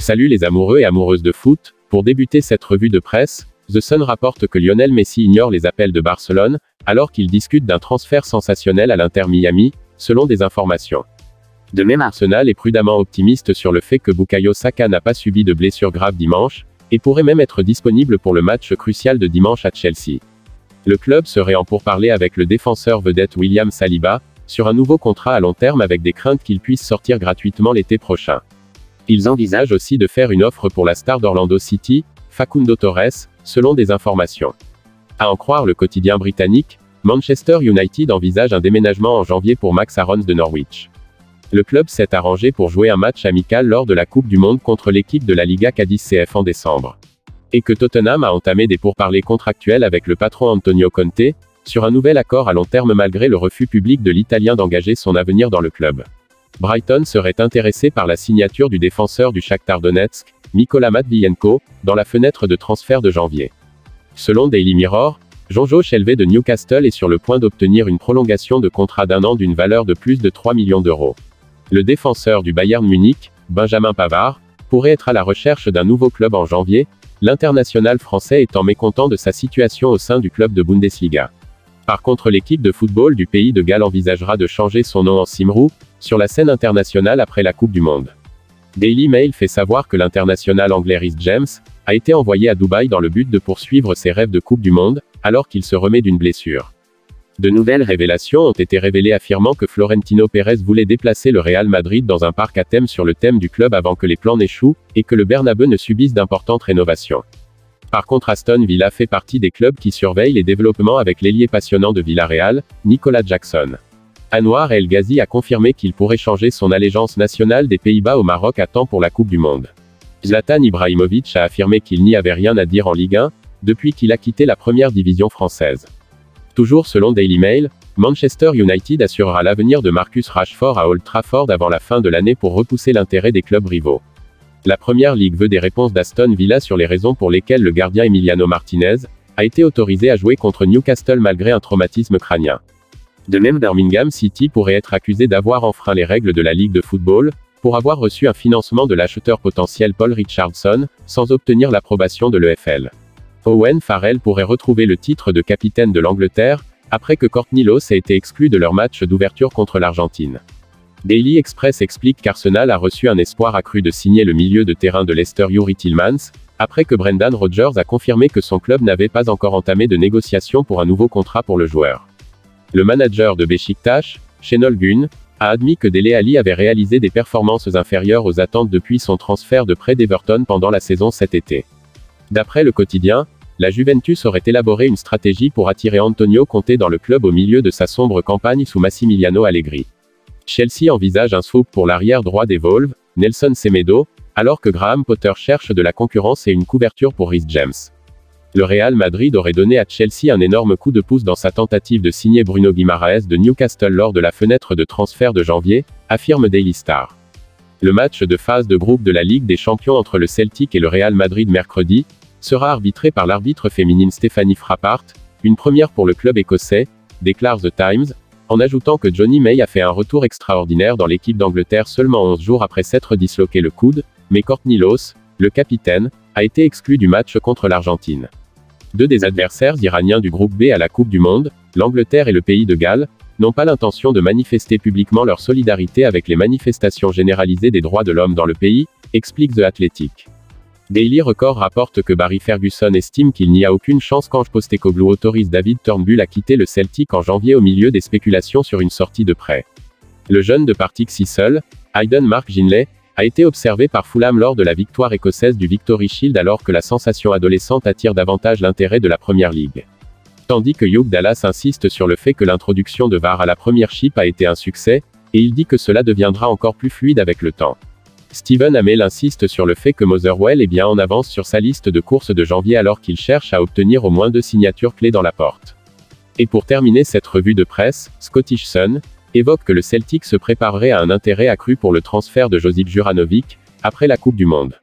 Salut les amoureux et amoureuses de foot, pour débuter cette revue de presse, The Sun rapporte que Lionel Messi ignore les appels de Barcelone, alors qu'il discute d'un transfert sensationnel à l'Inter Miami, selon des informations. De même, Arsenal est prudemment optimiste sur le fait que Bukayo Saka n'a pas subi de blessure grave dimanche, et pourrait même être disponible pour le match crucial de dimanche à Chelsea. Le club serait en pourparlers avec le défenseur vedette William Saliba, sur un nouveau contrat à long terme avec des craintes qu'il puisse sortir gratuitement l'été prochain. Ils envisagent aussi de faire une offre pour la star d'Orlando City, Facundo Torres, selon des informations. À en croire le quotidien britannique, Manchester United envisage un déménagement en janvier pour Max Aarons de Norwich. Le club s'est arrangé pour jouer un match amical lors de la Coupe du Monde contre l'équipe de la Liga Cadiz CF en décembre. Et que Tottenham a entamé des pourparlers contractuels avec le patron Antonio Conte, sur un nouvel accord à long terme malgré le refus public de l'Italien d'engager son avenir dans le club. Brighton serait intéressé par la signature du défenseur du Shakhtar Donetsk, Mikola Matvienko, dans la fenêtre de transfert de janvier. Selon Daily Mirror, Jean-Josh Elvey de Newcastle est sur le point d'obtenir une prolongation de contrat d'un an d'une valeur de plus de 3 millions d'euros. Le défenseur du Bayern Munich, Benjamin Pavard, pourrait être à la recherche d'un nouveau club en janvier, l'international français étant mécontent de sa situation au sein du club de Bundesliga. Par contre, l'équipe de football du pays de Galles envisagera de changer son nom en Cymru, sur la scène internationale après la Coupe du Monde. Daily Mail fait savoir que l'international anglais Reece James a été envoyé à Dubaï dans le but de poursuivre ses rêves de Coupe du Monde, alors qu'il se remet d'une blessure. De nouvelles révélations ont été révélées affirmant que Florentino Pérez voulait déplacer le Real Madrid dans un parc à thème sur le thème du club avant que les plans n'échouent, et que le Bernabeu ne subisse d'importantes rénovations. Par contre, Aston Villa fait partie des clubs qui surveillent les développements avec l'ailier passionnant de Villarreal, Nicolas Jackson. Anwar El Ghazi a confirmé qu'il pourrait changer son allégeance nationale des Pays-Bas au Maroc à temps pour la Coupe du Monde. Zlatan Ibrahimovic a affirmé qu'il n'y avait rien à dire en Ligue 1, depuis qu'il a quitté la première division française. Toujours selon Daily Mail, Manchester United assurera l'avenir de Marcus Rashford à Old Trafford avant la fin de l'année pour repousser l'intérêt des clubs rivaux. La Première Ligue veut des réponses d'Aston Villa sur les raisons pour lesquelles le gardien Emiliano Martinez a été autorisé à jouer contre Newcastle malgré un traumatisme crânien. De même, Birmingham City pourrait être accusé d'avoir enfreint les règles de la Ligue de football, pour avoir reçu un financement de l'acheteur potentiel Paul Richardson, sans obtenir l'approbation de l'EFL. Owen Farrell pourrait retrouver le titre de capitaine de l'Angleterre, après que Courtney Lawes ait été exclu de leur match d'ouverture contre l'Argentine. Daily Express explique qu'Arsenal a reçu un espoir accru de signer le milieu de terrain de Leicester Youri Tillmans, après que Brendan Rodgers a confirmé que son club n'avait pas encore entamé de négociations pour un nouveau contrat pour le joueur. Le manager de Beşiktaş, Şenol Gün, a admis que Dele Alli avait réalisé des performances inférieures aux attentes depuis son transfert de prêt d'Everton pendant la saison cet été. D'après le quotidien, la Juventus aurait élaboré une stratégie pour attirer Antonio Conte dans le club au milieu de sa sombre campagne sous Massimiliano Allegri. Chelsea envisage un swap pour l'arrière droit des Wolves, Nelson Semedo, alors que Graham Potter cherche de la concurrence et une couverture pour Reece James. Le Real Madrid aurait donné à Chelsea un énorme coup de pouce dans sa tentative de signer Bruno Guimaraes de Newcastle lors de la fenêtre de transfert de janvier, affirme Daily Star. Le match de phase de groupe de la Ligue des Champions entre le Celtic et le Real Madrid mercredi sera arbitré par l'arbitre féminine Stephanie Frappart, une première pour le club écossais, déclare The Times, en ajoutant que Johnny May a fait un retour extraordinaire dans l'équipe d'Angleterre seulement 11 jours après s'être disloqué le coude, mais Courtney Lawes, le capitaine, a été exclu du match contre l'Argentine. Deux des adversaires iraniens du groupe B à la Coupe du Monde, l'Angleterre et le pays de Galles, n'ont pas l'intention de manifester publiquement leur solidarité avec les manifestations généralisées des droits de l'homme dans le pays, explique The Athletic. Daily Record rapporte que Barry Ferguson estime qu'il n'y a aucune chance qu'Ange Postecoglou autorise David Turnbull à quitter le Celtic en janvier au milieu des spéculations sur une sortie de prêt. Le jeune de Partick Thistle, Hayden Mark Ginley, a été observé par Fulham lors de la victoire écossaise du Victory Shield alors que la sensation adolescente attire davantage l'intérêt de la Première Ligue. Tandis que Hugh Dallas insiste sur le fait que l'introduction de VAR à la Premiership a été un succès, et il dit que cela deviendra encore plus fluide avec le temps. Stephen Amell insiste sur le fait que Motherwell est bien en avance sur sa liste de courses de janvier alors qu'il cherche à obtenir au moins 2 signatures clés dans la porte. Et pour terminer cette revue de presse, Scottish Sun évoque que le Celtic se préparerait à un intérêt accru pour le transfert de Josip Juranovic, après la Coupe du Monde.